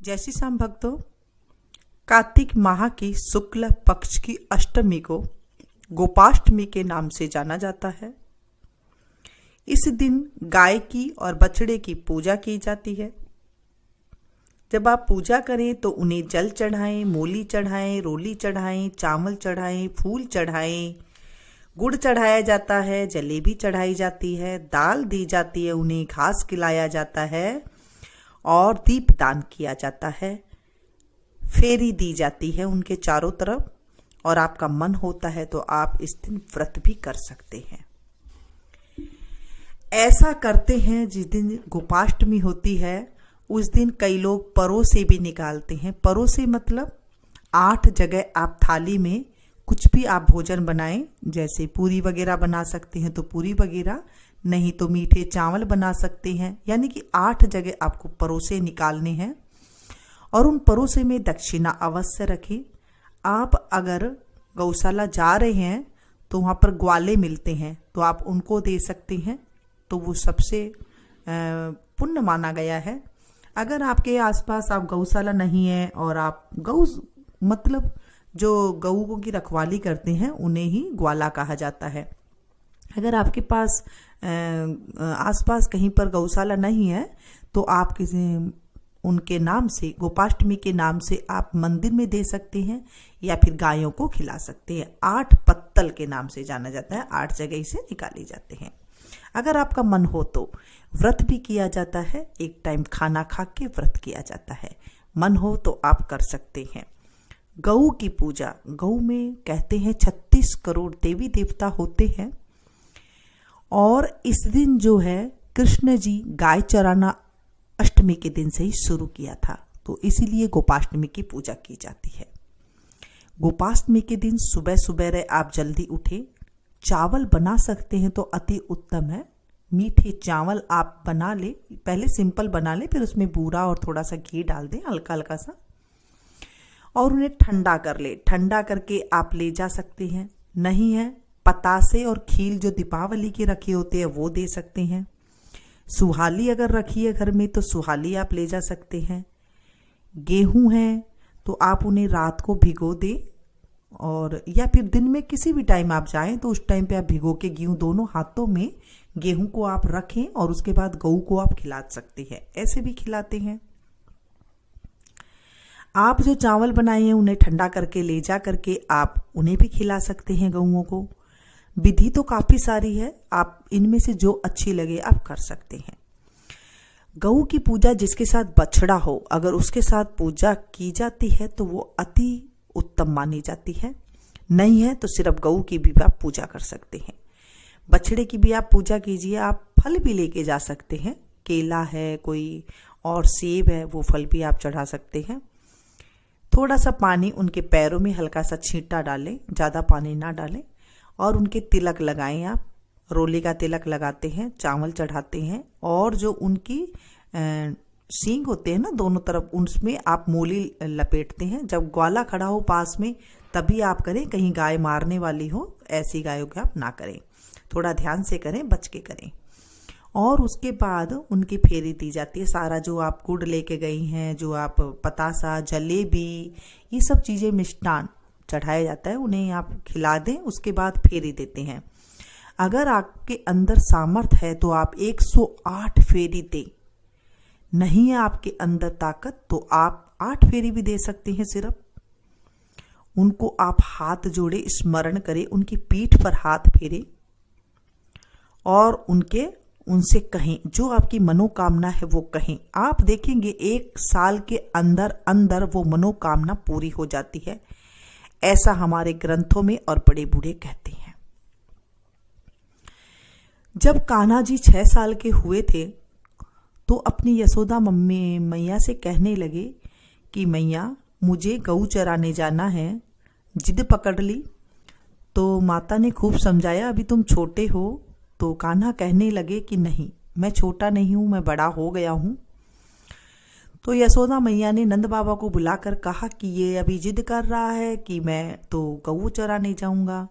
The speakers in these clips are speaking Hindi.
जय श्री श्याम भक्तों, कार्तिक माह की शुक्ल पक्ष की अष्टमी को गोपाष्टमी के नाम से जाना जाता है। इस दिन गाय की और बछड़े की पूजा की जाती है। जब आप पूजा करें तो उन्हें जल चढ़ाएं, मूली चढ़ाएं, रोली चढ़ाएं, चावल चढ़ाएं, फूल चढ़ाएं, गुड़ चढ़ाया जाता है, जलेबी चढ़ाई जाती है, दाल दी जाती है, उन्हें घास खिलाया जाता है और दीपदान किया जाता है। फेरी दी जाती है उनके चारों तरफ और आपका मन होता है तो आप इस दिन व्रत भी कर सकते हैं। ऐसा करते हैं जिस दिन गोपाष्टमी होती है उस दिन कई लोग परोसे भी निकालते हैं। परोसे मतलब 8 जगह आप थाली में कुछ भी आप भोजन बनाएं, जैसे पूरी वगैरह बना सकते हैं तो पूरी वगैरह, नहीं तो मीठे चावल बना सकते हैं। यानी कि 8 जगह आपको परोसे निकालने हैं और उन परोसे में दक्षिणा अवश्य रखें। आप अगर गौशाला जा रहे हैं तो वहाँ पर ग्वाले मिलते हैं तो आप उनको दे सकते हैं, तो वो सबसे पुण्य माना गया है। अगर आपके आसपास आप गौशाला नहीं है और आप मतलब जो गऊ की रखवाली करते हैं उन्हें ही ग्वाला कहा जाता है। अगर आपके पास आसपास कहीं पर गौशाला नहीं है तो आप किसी उनके नाम से, गोपाष्टमी के नाम से आप मंदिर में दे सकते हैं या फिर गायों को खिला सकते हैं। 8 पत्तल के नाम से जाना जाता है, 8 जगह इसे निकाले जाते हैं। अगर आपका मन हो तो व्रत भी किया जाता है, एक टाइम खाना खा के व्रत किया जाता है। मन हो तो आप कर सकते हैं। गऊ की पूजा, गऊ में कहते हैं 36 करोड़ देवी देवता होते हैं और इस दिन जो है कृष्ण जी गाय चराना अष्टमी के दिन से ही शुरू किया था, तो इसीलिए गोपाष्टमी की पूजा की जाती है। गोपाष्टमी के दिन सुबह सुबह आप जल्दी उठे, चावल बना सकते हैं तो अति उत्तम है। मीठे चावल आप बना ले, पहले सिंपल बना ले, फिर उसमें बूरा और थोड़ा सा घी डाल दें हल्का हल्का सा और उन्हें ठंडा कर ले। ठंडा करके आप ले जा सकते हैं। नहीं है पतासे और खील जो दीपावली के रखे होते हैं वो दे सकते हैं। सुहाली अगर रखी है घर में तो सुहाली आप ले जा सकते हैं। गेहूं है तो आप उन्हें रात को भिगो दें और या फिर दिन में किसी भी टाइम आप जाएं तो उस टाइम पे आप भिगो के गेहूं दोनों हाथों में गेहूं को आप रखें और उसके बाद गऊ को आप खिला सकते हैं। ऐसे भी खिलाते हैं। आप जो चावल बनाए हैं उन्हें ठंडा करके ले जा करके आप उन्हें भी खिला सकते हैं गऊओं को। विधि तो काफी सारी है, आप इनमें से जो अच्छी लगे आप कर सकते हैं। गऊ की पूजा जिसके साथ बछड़ा हो, अगर उसके साथ पूजा की जाती है तो वो अति उत्तम मानी जाती है। नहीं है तो सिर्फ गऊ की भी आप पूजा कर सकते हैं। बछड़े की भी आप पूजा कीजिए। आप फल भी लेके जा सकते हैं, केला है कोई और सेब है, वो फल भी आप चढ़ा सकते हैं। थोड़ा सा पानी उनके पैरों में हल्का सा छींटा डालें, ज़्यादा पानी ना डालें और उनके तिलक लगाएं। आप रोली का तिलक लगाते हैं, चावल चढ़ाते हैं और जो उनकी सींग होते हैं ना दोनों तरफ, उसमें आप मूली लपेटते हैं। जब ग्वाला खड़ा हो पास में तभी आप करें, कहीं गाय मारने वाली हो ऐसी गायों के आप ना करें, थोड़ा ध्यान से करें, बच के करें। और उसके बाद उनकी फेरी दी जाती है। सारा जो आप गुड़ लेके गई हैं, जो आप पतासा, जलेबी, ये सब चीज़ें मिष्टान चढ़ाया जाता है, उन्हें आप खिला दें, उसके बाद फेरी देते हैं। अगर आपके अंदर सामर्थ है तो आप 108 फेरी दें। नहीं है आपके अंदर ताकत तो आप 8 फेरी भी दे सकते हैं। सिर्फ उनको आप हाथ जोड़े, स्मरण करें, उनकी पीठ पर हाथ फेरे और उनसे कहें जो आपकी मनोकामना है वो कहें। आप देखेंगे 1 साल के अंदर अंदर वो मनोकामना पूरी हो जाती है। ऐसा हमारे ग्रंथों में और बड़े बूढ़े कहते हैं। जब कान्हा जी 6 साल के हुए थे तो अपनी यशोदा मम्मी मैया से कहने लगे कि मैया मुझे गऊ चराने जाना है। जिद पकड़ ली तो माता ने खूब समझाया, अभी तुम छोटे हो। तो कान्हा कहने लगे कि नहीं, मैं छोटा नहीं हूं, मैं बड़ा हो गया हूं। तो यशोदा मैया ने नंद बाबा को बुलाकर कहा कि ये अभी जिद कर रहा है कि मैं तो गऊ चराने जाऊंगा।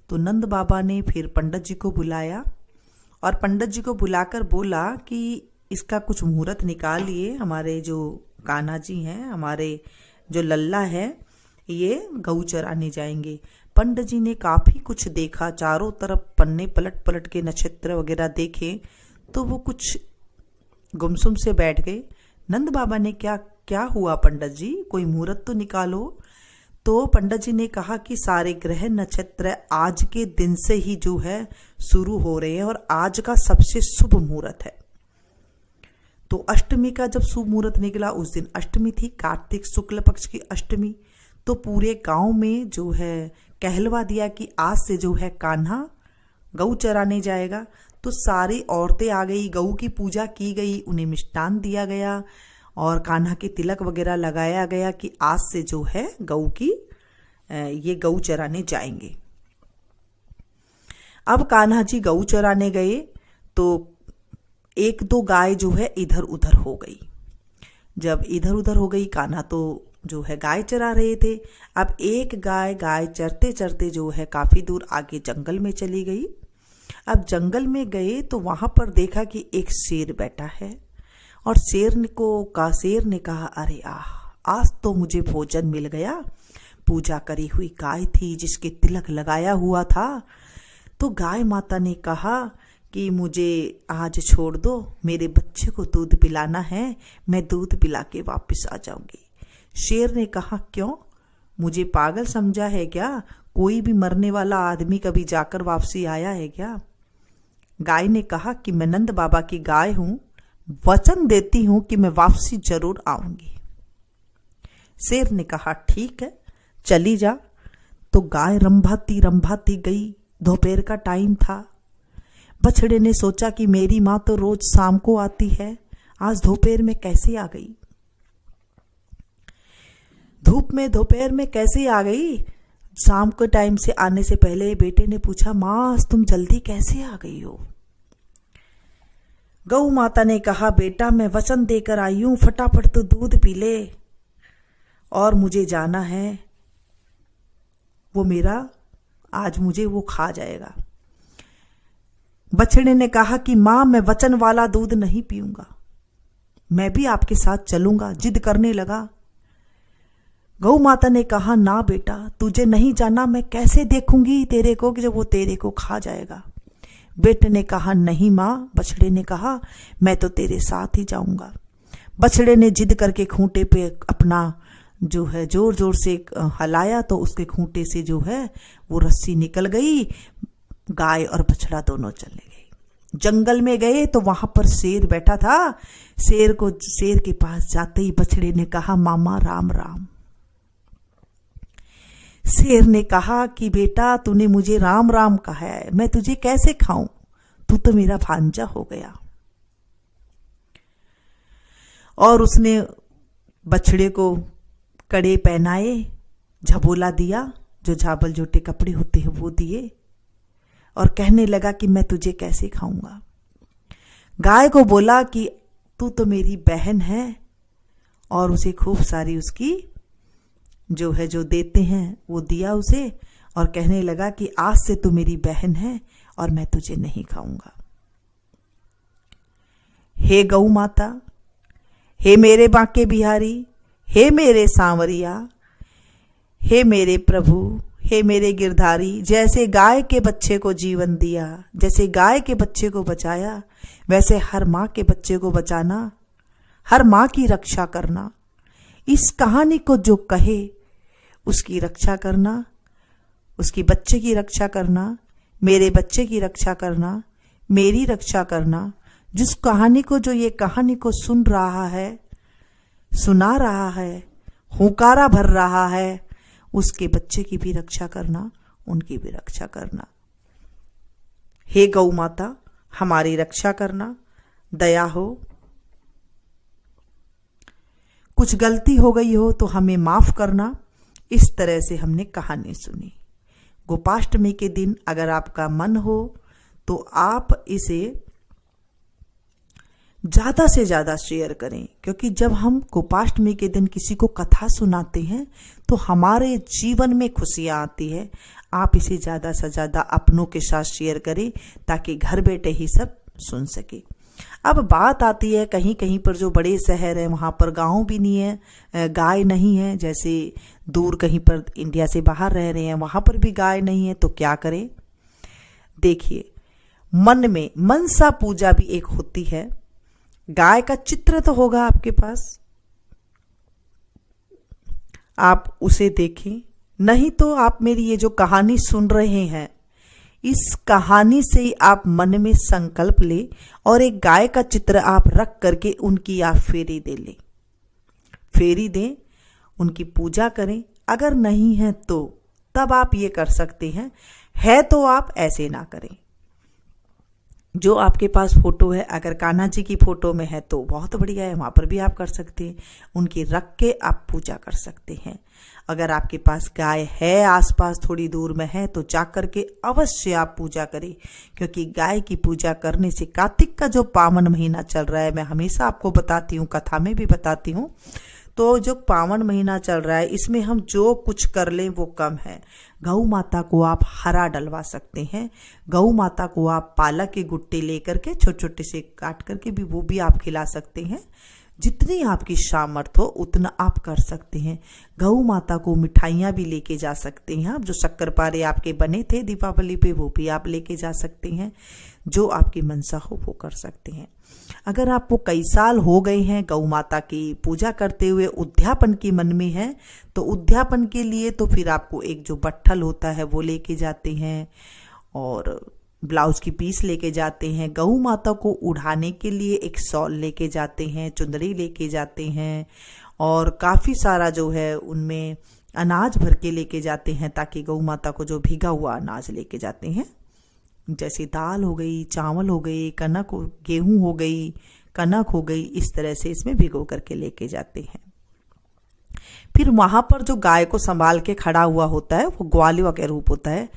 तो नंद बाबा ने फिर पंडित जी को बुलाया और पंडित जी को बुलाकर बोला कि इसका कुछ मुहूर्त निकालिए। हमारे जो कान्हा जी हैं, हमारे जो लल्ला है, ये गऊ चराने जाएंगे। पंडित जी ने काफी कुछ देखा, चारों तरफ पन्ने पलट पलट के नक्षत्र वगैरह देखे, तो वो कुछ गुमसुम से बैठ गए। नंद बाबा ने क्या क्या हुआ पंडित जी, कोई मुहूर्त तो निकालो। तो पंडित जी ने कहा कि सारे ग्रह नक्षत्र आज के दिन से ही जो है शुरू हो रहे हैं और आज का सबसे शुभ मुहूर्त है। तो अष्टमी का जब शुभ मुहूर्त निकला, उस दिन अष्टमी थी, कार्तिक शुक्ल पक्ष की अष्टमी। तो पूरे गांव में जो है कहलवा दिया कि आज से जो है कान्हा गऊ चराने जाएगा। तो सारी औरतें आ गई, गऊ की पूजा की गई, उन्हें मिष्टान दिया गया और कान्हा के तिलक वगैरह लगाया गया कि आज से जो है गऊ की ये गऊ चराने जाएंगे। अब कान्हा जी गऊ चराने गए तो एक दो गाय जो है इधर उधर हो गई। जब इधर उधर हो गई, कान्हा तो जो है गाय चरा रहे थे। अब एक गाय चरते चरते जो है काफी दूर आगे जंगल में चली गई। अब जंगल में गए तो वहां पर देखा कि एक शेर बैठा है और शेर ने कहा, अरे आज तो मुझे भोजन मिल गया। पूजा करी हुई गाय थी जिसके तिलक लगाया हुआ था। तो गाय माता ने कहा कि मुझे आज छोड़ दो, मेरे बच्चे को दूध पिलाना है, मैं दूध पिला के वापस आ जाऊंगी। शेर ने कहा, क्यों, मुझे पागल समझा है क्या? कोई भी मरने वाला आदमी कभी जाकर वापसी आया है क्या? गाय ने कहा कि मैं नंद बाबा की गाय हूं, वचन देती हूं कि मैं वापसी जरूर आऊंगी। शेर ने कहा, ठीक है, चली जा। तो गाय रंभाती गई। दोपहर का टाइम था। बछड़े ने सोचा कि मेरी माँ तो रोज शाम को आती है, आज दोपहर में कैसे आ गई? धूप में दोपहर में कैसे आ गई? शाम के टाइम से आने से पहले बेटे ने पूछा, माँ तुम जल्दी कैसे आ गई हो? गौ माता ने कहा, बेटा मैं वचन देकर आई हूं, फटाफट तो दूध पी ले और मुझे जाना है, वो मेरा आज मुझे वो खा जाएगा। बछड़े ने कहा कि माँ मैं वचन वाला दूध नहीं पीऊंगा, मैं भी आपके साथ चलूंगा। जिद करने लगा। गौ माता ने कहा, ना बेटा तुझे नहीं जाना, मैं कैसे देखूंगी तेरे को कि जब वो तेरे को खा जाएगा। बेटे ने कहा, नहीं माँ। बछड़े ने कहा, मैं तो तेरे साथ ही जाऊंगा। बछड़े ने जिद करके खूंटे पे अपना जो है जोर जोर से हलाया तो उसके खूंटे से जो है वो रस्सी निकल गई। गाय और बछड़ा दोनों चले गए। जंगल में गए तो वहां पर शेर बैठा था। शेर के पास जाते ही बछड़े ने कहा, मामा राम राम। शेर ने कहा कि बेटा तूने मुझे राम राम कहा है, मैं तुझे कैसे खाऊं, तू तो मेरा भांजा हो गया। और उसने बछड़े को कड़े पहनाए, झबोला दिया, जो झाबल जोटे कपड़े होते हैं वो दिए और कहने लगा कि मैं तुझे कैसे खाऊंगा। गाय को बोला कि तू तो मेरी बहन है और उसे खूब सारी उसकी जो है जो देते हैं वो दिया उसे और कहने लगा कि आज से तू मेरी बहन है और मैं तुझे नहीं खाऊंगा। हे गौ माता, हे मेरे बांके बिहारी, हे मेरे सांवरिया, हे मेरे प्रभु, हे मेरे गिरधारी, जैसे गाय के बच्चे को जीवन दिया, जैसे गाय के बच्चे को बचाया, वैसे हर माँ के बच्चे को बचाना, हर माँ की रक्षा करना। इस कहानी को जो कहे उसकी रक्षा करना, उसकी बच्चे की रक्षा करना, मेरे बच्चे की रक्षा करना, मेरी रक्षा करना। जिस कहानी को जो ये कहानी को सुन रहा है, सुना रहा है, हुंकारा भर रहा है, उसके बच्चे की भी रक्षा करना, उनकी भी रक्षा करना। हे गौ माता, हमारी रक्षा करना, दया हो। कुछ गलती हो गई हो तो हमें माफ करना। इस तरह से हमने कहानी सुनी। गोपाष्टमी के दिन अगर आपका मन हो तो आप इसे ज्यादा से ज्यादा शेयर करें, क्योंकि जब हम गोपाष्टमी के दिन किसी को कथा सुनाते हैं तो हमारे जीवन में खुशियां आती है। आप इसे ज्यादा से ज्यादा अपनों के साथ शेयर करें ताकि घर बैठे ही सब सुन सके। अब बात आती है कहीं कहीं पर जो बड़े शहर है वहाँ पर गांव भी नहीं है, गाय नहीं है। जैसे दूर कहीं पर इंडिया से बाहर रह रहे हैं वहाँ पर भी गाय नहीं है, तो क्या करें? देखिए, मन में मनसा पूजा भी एक होती है। गाय का चित्र तो होगा आपके पास, आप उसे देखें। नहीं तो आप मेरी ये जो कहानी सुन रहे हैं, इस कहानी से ही आप मन में संकल्प ले और एक गाय का चित्र आप रख करके उनकी आप फेरी दे लें, फेरी दें, उनकी पूजा करें। अगर नहीं है तो तब आप ये कर सकते हैं, है तो आप ऐसे ना करें। जो आपके पास फोटो है, अगर कान्हा जी की फोटो में है तो बहुत बढ़िया है, वहां पर भी आप कर सकते हैं, उनकी रख के आप पूजा कर सकते हैं। अगर आपके पास गाय है, आसपास थोड़ी दूर में है, तो जा करके अवश्य आप पूजा करें, क्योंकि गाय की पूजा करने से कार्तिक का जो पावन महीना चल रहा है, मैं हमेशा आपको बताती हूँ, कथा में भी बताती हूँ, तो जो पावन महीना चल रहा है इसमें हम जो कुछ कर लें वो कम है। गौ माता को आप हरा डलवा सकते हैं, गौ माता को आप पालक के गुट्टे लेकर के छोटे छोटे से काट करके भी वो भी आप खिला सकते हैं। जितनी आपकी सामर्थ हो उतना आप कर सकते हैं। गौ माता को मिठाइयाँ भी लेके जा सकते हैं आप, जो शक्करपारे आपके बने थे दीपावली पे वो भी आप लेके जा सकते हैं। जो आपकी मनसा हो वो कर सकते हैं। अगर आपको कई साल हो गए हैं गौ माता की पूजा करते हुए, उद्यापन की मन में है, तो उद्यापन के लिए तो फिर आपको एक जो बट्ठल होता है वो लेके जाते हैं, और ब्लाउज की पीस लेके जाते हैं। गौ माता को उड़ाने के लिए एक शॉल लेके जाते हैं, चुंदरी लेके जाते हैं, और काफ़ी सारा जो है उनमें अनाज भर के लेके जाते हैं, ताकि गौ माता को जो भीगा हुआ अनाज लेके जाते हैं, जैसे दाल हो गई, चावल हो गई, कनक हो, गेहूं हो गई, कनक हो गई, इस तरह से इसमें भिगो करके लेके जाते हैं। फिर वहां पर जो गाय को संभाल के खड़ा हुआ होता है वो ग्वालिया का रूप होता है,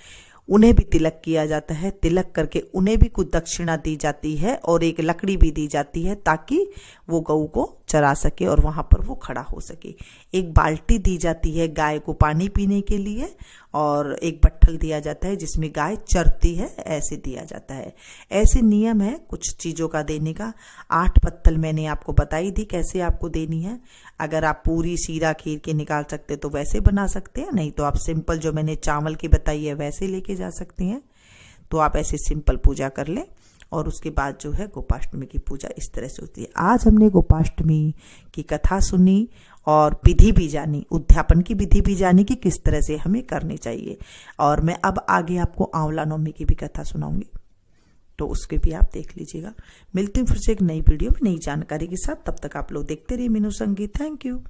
उन्हें भी तिलक किया जाता है। तिलक करके उन्हें भी कुछ दक्षिणा दी जाती है और एक लकड़ी भी दी जाती है, ताकि वो गऊ को चरा सके और वहां पर वो खड़ा हो सके। एक बाल्टी दी जाती है गाय को पानी पीने के लिए, और एक बट्ठल दिया जाता है जिसमें गाय चरती है, ऐसे दिया जाता है। ऐसे नियम है कुछ चीज़ों का देने का। 8 पत्तल मैंने आपको बताई थी कैसे आपको देनी है। अगर आप पूरी सीरा खीर के निकाल सकते तो वैसे बना सकते हैं, नहीं तो आप सिंपल जो मैंने चावल की बताई है वैसे लेके जा सकते हैं। तो आप ऐसे सिंपल पूजा कर लें, और उसके बाद जो है गोपाष्टमी की पूजा इस तरह से होती है। आज हमने गोपाष्टमी की कथा सुनी और विधि भी जानी, उद्यापन की विधि भी जानी कि किस तरह से हमें करनी चाहिए। और मैं अब आगे आपको आंवला नवमी की भी कथा सुनाऊंगी, तो उसके भी आप देख लीजिएगा। मिलती हूँ फिर से एक नई वीडियो में नई जानकारी के साथ। तब तक आप लोग देखते रहिए मीनू संगीत। Thank you.